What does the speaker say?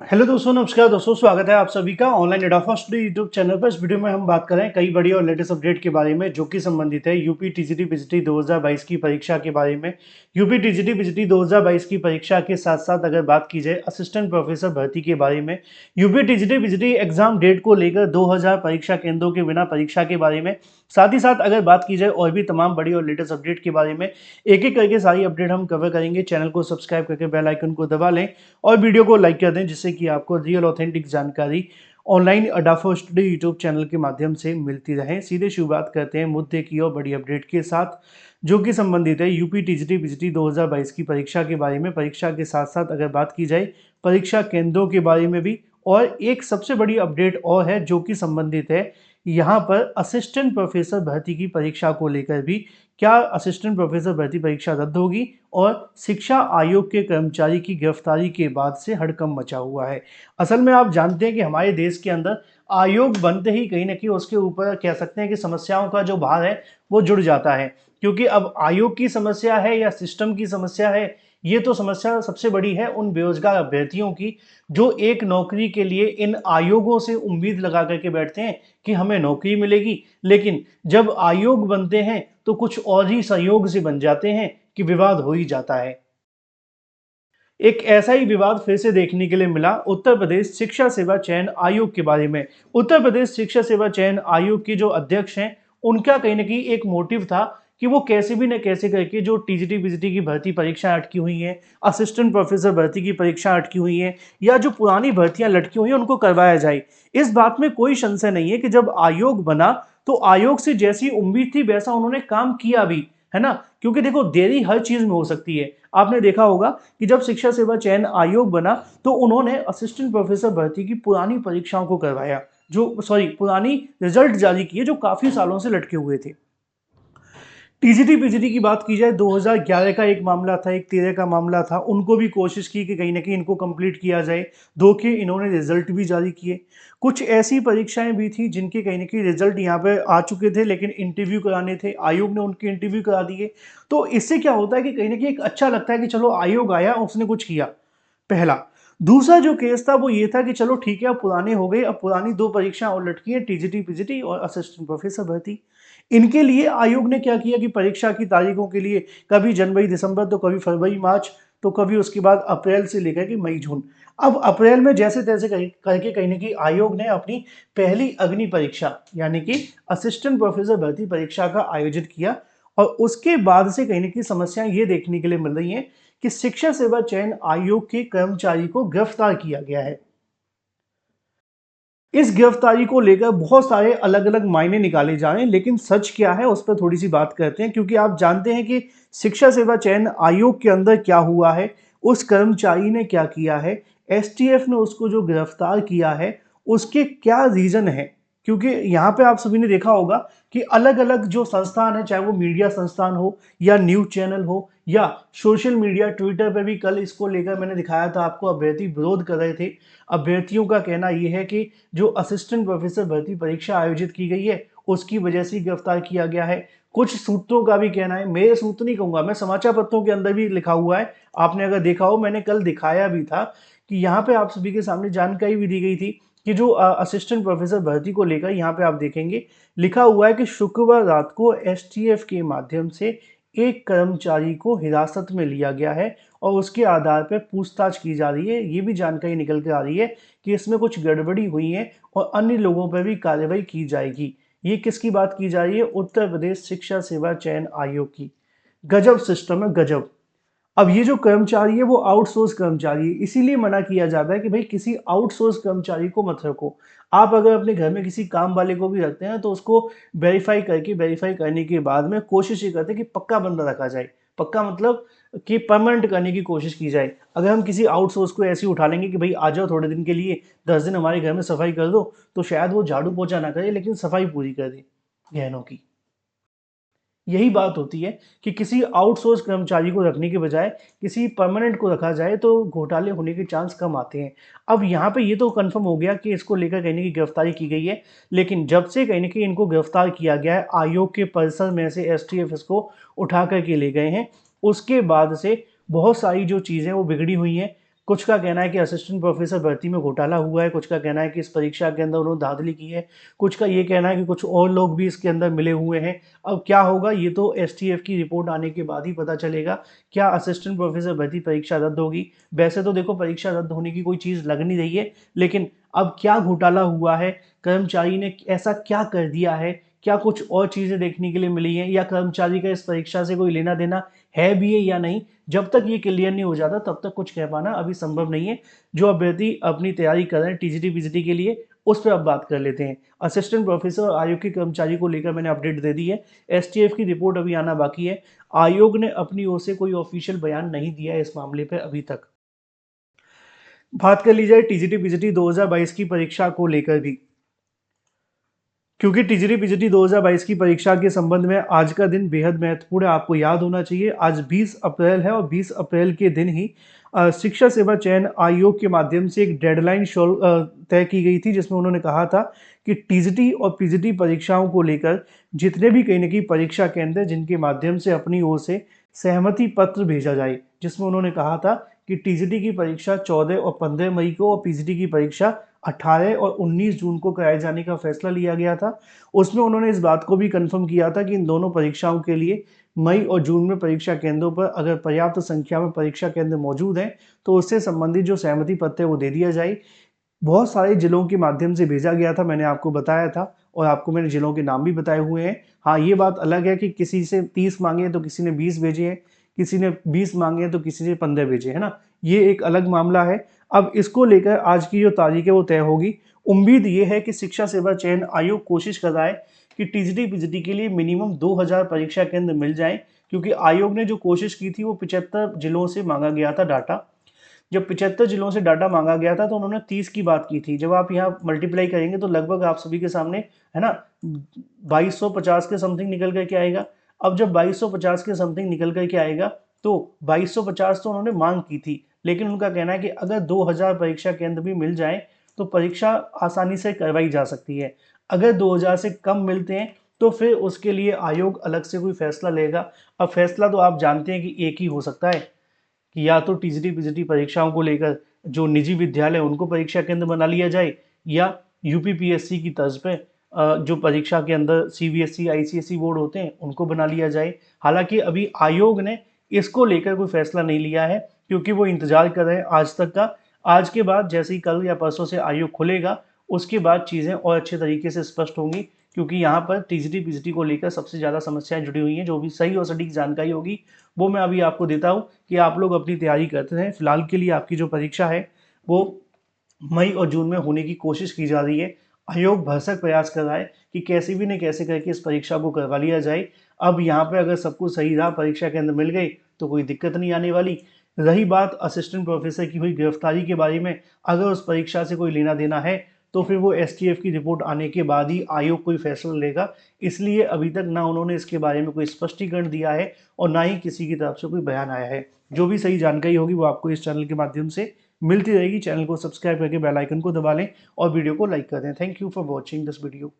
Hello दोस्तों, नमस्कार दोस्तों, स्वागत है आप सभी का ऑनलाइन एडाफा स्टडी यूट्यूब चैनल पर। इस वीडियो में हम बात करें कई बड़ी और लेटेस्ट अपडेट के बारे में जो कि संबंधित है यूपी टीजीटी पीजीटी 2022 की परीक्षा के बारे में। यूपी टीजीटी पीजीटी 2022 की परीक्षा के साथ साथ अगर बात की जाए असिस्टेंट प्रोफेसर भर्ती के बारे में, UP TGT PGT exam date को लेकर 2000 परीक्षा केंद्रों के बिना परीक्षा के बारे में, साथ ही साथ अगर बात की जाए और भी तमाम बड़ी और लेटेस्ट अपडेट के बारे में, एक एक करके सारी अपडेट हम कवर करेंगे। चैनल को सब्सक्राइब करके बेल आइकन को दबा लें और वीडियो को लाइक कर दें, जिससे कि आपको रियल ऑथेंटिक जानकारी ऑनलाइन अडाफा स्टडी यूट्यूब चैनल के माध्यम से मिलती रहे। सीधे शुरुआत करते हैं मुद्दे की और बड़ी अपडेट के साथ, जो कि संबंधित है यूपी टीजीटी पीजीटी 2022 की परीक्षा के बारे में। परीक्षा के साथ साथ अगर बात की जाए परीक्षा केंद्रों के बारे में भी, और एक सबसे बड़ी अपडेट और है जो कि संबंधित है यहाँ पर असिस्टेंट प्रोफेसर भर्ती की परीक्षा को लेकर भी। क्या असिस्टेंट प्रोफेसर भर्ती परीक्षा रद्द होगी? और शिक्षा आयोग के कर्मचारी की गिरफ्तारी के बाद से हड़कंप मचा हुआ है। असल में आप जानते हैं कि हमारे देश के अंदर आयोग बनते ही कहीं ना कहीं उसके ऊपर कह सकते हैं कि समस्याओं का जो भार है वो जुड़ जाता है, क्योंकि अब आयोग की समस्या है या सिस्टम की समस्या है, ये तो समस्या सबसे बड़ी है उन बेरोजगार अभ्यर्थियों की जो एक नौकरी के लिए इन आयोगों से उम्मीद लगा करके बैठते हैं कि हमें नौकरी मिलेगी, लेकिन जब आयोग बनते हैं तो कुछ और ही संयोग से बन जाते हैं कि विवाद हो ही जाता है। एक ऐसा ही विवाद फिर से देखने के लिए मिला उत्तर प्रदेश शिक्षा सेवा चयन आयोग के बारे में। उत्तर प्रदेश शिक्षा सेवा चयन आयोग के जो अध्यक्ष हैं, उनका कहीं ना कहीं एक मोटिव था कि वो कैसे भी न कैसे करके जो टीजीटी पीजीटी की भर्ती परीक्षा अटकी हुई हैं, असिस्टेंट प्रोफेसर भर्ती की परीक्षा अटकी हुई है, या जो पुरानी भर्तियां लटकी हुई हैं उनको करवाया जाए। इस बात में कोई संशय नहीं है कि जब आयोग बना तो आयोग से जैसी उम्मीद थी वैसा उन्होंने काम किया भी, है ना। क्योंकि देखो, देरी हर चीज में हो सकती है। आपने देखा होगा कि जब शिक्षा सेवा चयन आयोग बना तो उन्होंने असिस्टेंट प्रोफेसर भर्ती की पुरानी परीक्षाओं को करवाया, जो पुरानी रिजल्ट जारी किए जो काफी सालों से लटके हुए थे। टीजीटी पीजीटी की बात की जाए, 2011 का एक मामला था, एक 13 का मामला था, उनको भी कोशिश की कि कहीं ना कहीं इनको कंप्लीट किया जाए। दो के इन्होंने रिजल्ट भी जारी किए। कुछ ऐसी परीक्षाएं भी थी जिनके कहीं ना कहीं रिजल्ट यहाँ पे आ चुके थे, लेकिन इंटरव्यू कराने थे, आयोग ने उनके इंटरव्यू करा दिए। तो इससे क्या होता है कि कहीं ना कहीं एक अच्छा लगता है कि चलो आयोग आया, उसने कुछ किया, पहला। दूसरा जो केस था वो ये था कि चलो ठीक है, अब पुराने हो गए, अब पुरानी दो परीक्षा और लटकी है, टीजीटी पीजीटी और असिस्टेंट प्रोफेसर भर्ती। इनके लिए आयोग ने क्या किया कि परीक्षा की तारीखों के लिए कभी जनवरी दिसंबर, तो कभी फरवरी मार्च, तो कभी उसके बाद अप्रैल से लेकर के मई जून। अब अप्रैल में जैसे तैसे करके कहीं ना कहीं आयोग ने अपनी पहली अग्नि परीक्षा यानी कि असिस्टेंट प्रोफेसर भर्ती परीक्षा का आयोजित किया। और उसके बाद से कहीं ना कहीं समस्याएं ये देखने के लिए मिल रही हैं कि शिक्षा सेवा चयन आयोग के कर्मचारी को गिरफ्तार किया गया है। इस गिरफ्तारी को लेकर बहुत सारे अलग अलग मायने निकाले जा रहे हैं, लेकिन सच क्या है उस पर थोड़ी सी बात करते हैं। क्योंकि आप जानते हैं कि शिक्षा सेवा चयन आयोग के अंदर क्या हुआ है, उस कर्मचारी ने क्या किया है, एसटीएफ ने उसको जो गिरफ्तार किया है उसके क्या रीजन है। क्योंकि यहाँ पे आप सभी ने देखा होगा कि अलग अलग जो संस्थान है, चाहे वो मीडिया संस्थान हो या न्यूज चैनल हो या सोशल मीडिया, ट्विटर पे भी कल इसको लेकर मैंने दिखाया था आपको, अभ्यर्थी विरोध कर रहे थे। अभ्यर्थियों का कहना यह है कि जो असिस्टेंट प्रोफेसर भर्ती परीक्षा आयोजित की गई है उसकी वजह से गिरफ्तार किया गया है। कुछ सूत्रों का भी कहना है, मेरे सूत्र नहीं कहूंगा मैं, समाचार पत्रों के अंदर भी लिखा हुआ है, आपने अगर देखा हो, मैंने कल दिखाया भी था कि यहाँ पे आप सभी के सामने जानकारी भी दी गई थी कि जो असिस्टेंट प्रोफेसर भर्ती को लेकर यहाँ पे आप देखेंगे लिखा हुआ है कि शुक्रवार रात को एसटीएफ के माध्यम से एक कर्मचारी को हिरासत में लिया गया है और उसके आधार पर पूछताछ की जा रही है। ये भी जानकारी निकल कर आ रही है कि इसमें कुछ गड़बड़ी हुई है और अन्य लोगों पर भी कार्रवाई की जाएगी। ये किसकी बात की जा रही है? उत्तर प्रदेश शिक्षा सेवा चयन आयोग की। गजब सिस्टम है, गजब। अब ये जो कर्मचारी है वो आउटसोर्स कर्मचारी है, इसीलिए मना किया जाता है कि भाई किसी आउटसोर्स कर्मचारी को मत रखो। आप अगर अपने घर में किसी काम वाले को भी रखते हैं तो उसको वेरीफाई करने के बाद में कोशिश ये करते हैं कि पक्का बंदा रखा जाए। पक्का मतलब कि परमानेंट करने की कोशिश की जाए। अगर हम किसी आउटसोर्स को ऐसे ही उठा लेंगे कि भाई आ जाओ थोड़े दिन के लिए, 10 दिन हमारे घर में सफाई कर दो, तो शायद वो झाड़ू पोछा ना करे लेकिन सफाई पूरी कर दे गहनों की। यही बात होती है कि किसी आउटसोर्स कर्मचारी को रखने के बजाय किसी परमानेंट को रखा जाए तो घोटाले होने के चांस कम आते हैं। अब यहाँ पे ये तो कंफर्म हो गया कि इसको लेकर कहीं की गिरफ्तारी की गई है, लेकिन जब से कहीं ना कहीं इनको गिरफ्तार किया गया है, आयोग के परिसर में से एसटीएफ इसको उठा करके ले गए हैं, उसके बाद से बहुत सारी जो चीज़ें वो बिगड़ी हुई हैं। कुछ का कहना है कि असिस्टेंट प्रोफेसर भर्ती में घोटाला हुआ है, कुछ का कहना है कि इस परीक्षा के अंदर उन्होंने धांधली की है, कुछ का ये कहना है कि कुछ और लोग भी इसके अंदर मिले हुए हैं। अब क्या होगा ये तो एसटीएफ की रिपोर्ट आने के बाद ही पता चलेगा। क्या असिस्टेंट प्रोफेसर भर्ती परीक्षा रद्द होगी? वैसे तो देखो परीक्षा रद्द होने की कोई चीज़ लग नहीं रही है, लेकिन अब क्या घोटाला हुआ है, कर्मचारी ने ऐसा क्या कर दिया है, क्या कुछ और चीज़ें देखने के लिए मिली हैं, या कर्मचारी का इस परीक्षा से कोई लेना देना है भी है या नहीं, जब तक ये क्लियर नहीं हो जाता तब तक कुछ कह पाना अभी संभव नहीं है। जो अभ्यर्थी अपनी तैयारी कर रहे हैं टीजीटी बीजीटी के लिए, उस पर अब बात कर लेते हैं। असिस्टेंट प्रोफेसर और आयोग के कर्मचारी को लेकर मैंने अपडेट दे दी है। एसटीएफ की रिपोर्ट अभी आना बाकी है। आयोग ने अपनी ओर से कोई ऑफिशियल बयान नहीं दिया है इस मामले पर अभी तक। बात कर ली जाए टीजीटी बीजीटी 2022 की परीक्षा को लेकर भी, क्योंकि टीजीटी पीजीटी 2022 की परीक्षा के संबंध में आज का दिन बेहद महत्वपूर्ण है, आपको याद होना चाहिए। आज 20 अप्रैल है और 20 अप्रैल के दिन ही शिक्षा सेवा चयन आयोग के माध्यम से एक डेडलाइन तय की गई थी, जिसमें उन्होंने कहा था कि टीजीटी और पीजीटी परीक्षाओं को लेकर जितने भी कहीं ना कहीं परीक्षा केंद्र जिनके माध्यम से अपनी ओर से सहमति पत्र भेजा जाए, जिसमें उन्होंने कहा था कि टीजीटी की परीक्षा 14 और 15 मई को और पीजीटी की परीक्षा 18 और 19 जून को कराए जाने का फैसला लिया गया था। उसमें उन्होंने इस बात को भी कंफर्म किया था कि इन दोनों परीक्षाओं के लिए मई और जून में परीक्षा केंद्रों पर अगर पर्याप्त संख्या में परीक्षा केंद्र मौजूद हैं तो उससे संबंधित जो सहमति पत्र है वो दे दिया जाए। बहुत सारे जिलों के माध्यम से भेजा गया था, मैंने आपको बताया था, और आपको मैंने जिलों के नाम भी बताए हुए हैं। हाँ, ये बात अलग है कि किसी से 30 मांगे हैं तो किसी ने 20 भेजे हैं, किसी ने 20 मांगे हैं तो किसी ने 15 भेजे, है ना। ये एक अलग मामला है। अब इसको लेकर आज की जो तारीख है वो तय होगी। उम्मीद ये है कि शिक्षा सेवा चयन आयोग कोशिश कर रहा है कि टीजीटी पीजीटी के लिए मिनिमम 2000 परीक्षा केंद्र मिल जाए, क्योंकि आयोग ने जो कोशिश की थी वो 75 जिलों से मांगा गया था डाटा। जब 75 जिलों से डाटा मांगा गया था तो उन्होंने 30 की बात की थी। जब आप यहाँ मल्टीप्लाई करेंगे तो लगभग आप सभी के सामने, है ना, 2250 के समथिंग निकल करके आएगा। अब जब 2250 के समथिंग निकल करके आएगा तो 2250 तो उन्होंने मांग की थी, लेकिन उनका कहना है कि अगर 2000 परीक्षा केंद्र भी मिल जाए तो परीक्षा आसानी से करवाई जा सकती है। अगर 2000 से कम मिलते हैं तो फिर उसके लिए आयोग अलग से कोई फैसला लेगा। अब फैसला तो आप जानते हैं कि एक ही हो सकता है कि या तो टीजीटी पीजीटी परीक्षाओं को लेकर जो निजी विद्यालय उनको परीक्षा केंद्र बना लिया जाए, या यूपीपीएससी की तर्ज पे जो परीक्षा के अंदर सीबीएसई आईसीएसई बोर्ड होते हैं उनको बना लिया जाए। हालांकि अभी आयोग ने इसको लेकर कोई फैसला नहीं लिया है, क्योंकि वो इंतजार कर रहे हैं आज तक का। आज के बाद जैसे ही कल या परसों से आयोग खुलेगा उसके बाद चीज़ें और अच्छे तरीके से स्पष्ट होंगी, क्योंकि यहाँ पर टीजीटी पीजीटी को लेकर सबसे ज़्यादा समस्याएं जुड़ी हुई हैं। जो भी सही और सटीक जानकारी होगी वो मैं अभी आपको देता हूँ कि आप लोग अपनी तैयारी करते हैं। फिलहाल के लिए आपकी जो परीक्षा है वो मई और जून में होने की कोशिश की जा रही है। आयोग भरसक प्रयास कर रहा है कि कैसे भी न कैसे करके इस परीक्षा को करवा लिया जाए। अब यहाँ पे अगर सब कुछ सही रहा, परीक्षा के अंदर मिल गई तो कोई दिक्कत नहीं आने वाली। रही बात असिस्टेंट प्रोफेसर की हुई गिरफ्तारी के बारे में, अगर उस परीक्षा से कोई लेना देना है तो फिर वो एसटीएफ की रिपोर्ट आने के बाद ही आयोग कोई फैसला लेगा। इसलिए अभी तक ना उन्होंने इसके बारे में कोई स्पष्टीकरण दिया है और ना ही किसी की तरफ से कोई बयान आया है। जो भी सही जानकारी होगी वो आपको इस चैनल के माध्यम से मिलती रहेगी। चैनल को सब्सक्राइब करके बेल आइकन को दबा लें और वीडियो को लाइक कर दें। Thank you for watching this video.